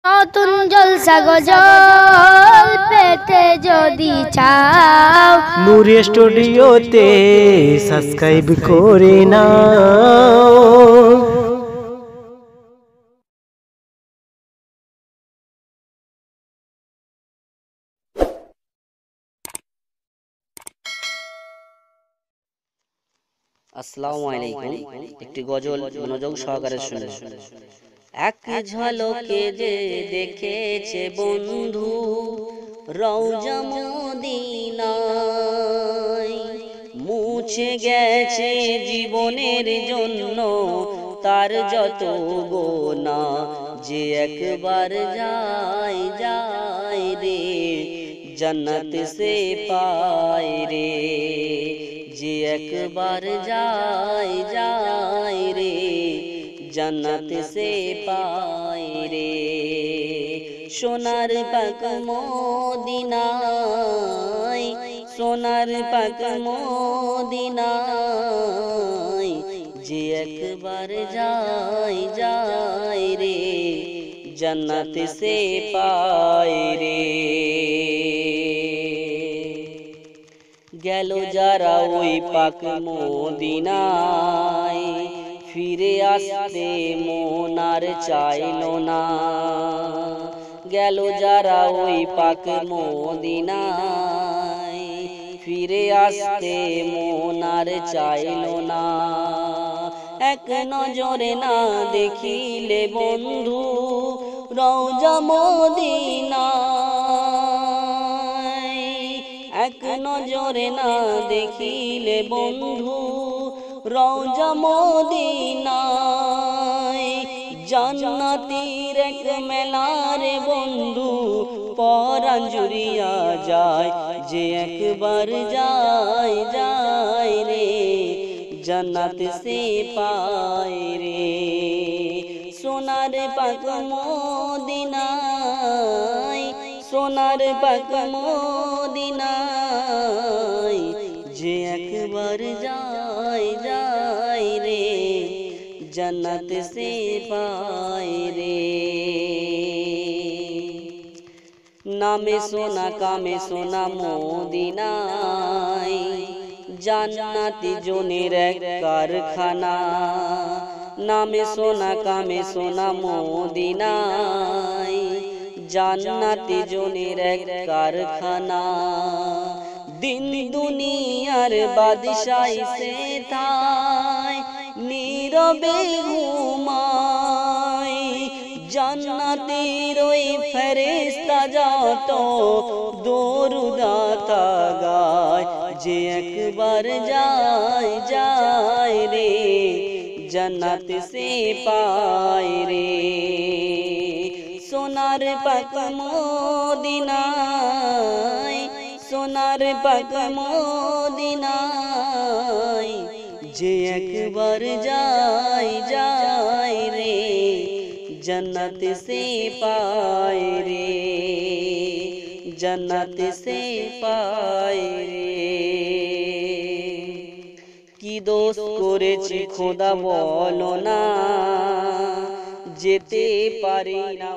নতুন জলসা গজল পেতে যদি চাও নূর স্টুডিওতে সাবস্ক্রাইব করে নাও। আসসালামু আলাইকুম। একটি গজল মনোযোগ সহকারে শুনুন। এক ঝলকে যে দেখেছে বন্ধু রওজা মদিনায়, মুছে গেছে জীবনের জন্য তার যত গোনা, যে একবার যায় যায় রে জন্নত সে পায় রে, যে একবার যায় যায় রে জন্নত সে পায় রে। সোনার পাক মদিনায়, সোনার পাক মদিনায়, যে একবার যায় যায় রে জন্নত সে পায় রে। গেল যারা ওই পাক মদিনায়, ফিরে আসতে মন আর চাইল না। গেল যারা ওই পাক মদিনায়, ফিরে আসতে মন আর চাইল না। এক নজরে না দেখিলে বন্ধু রওজা মদিনা, এক নজরে না দেখিলে বন্ধু রওজা মদিনায়, জান্নাতীর এক মেলারে বন্ধু পরাণ জুড়িয়া যায়, যে একবার যায় যায় রে জন্নত সে পায় রে। সোনার পাক মদিনায়, সোনার পাক মদিনায়, যে একবার যায় যায় রে জন্নত সে পায় রে। নামে সোনা কামে সোনা মদিনায়, জান্নাতি জনের এক কারখানা। নামে সোনা কামে সোনা মদিনায়, জান্নাতি জনের এক কারখানা। দিন দুনিয়ার বাদশাহী সে থায় নীরবে ঘুমায়, জান্নাতের ওই ফেরেশতা যত দরুদ আতা গায়, যে একবার যায় যায় রে জন্নত সে পায় রে। সোনার পাক মদিনায়, সোনার পাক মদিনায়, যে একবার যায় যায় রে জন্নত সে পায় রে জন্নত সে পায় রে। কি দোষ করেছি খোদা বলো না, যেতে পারি না।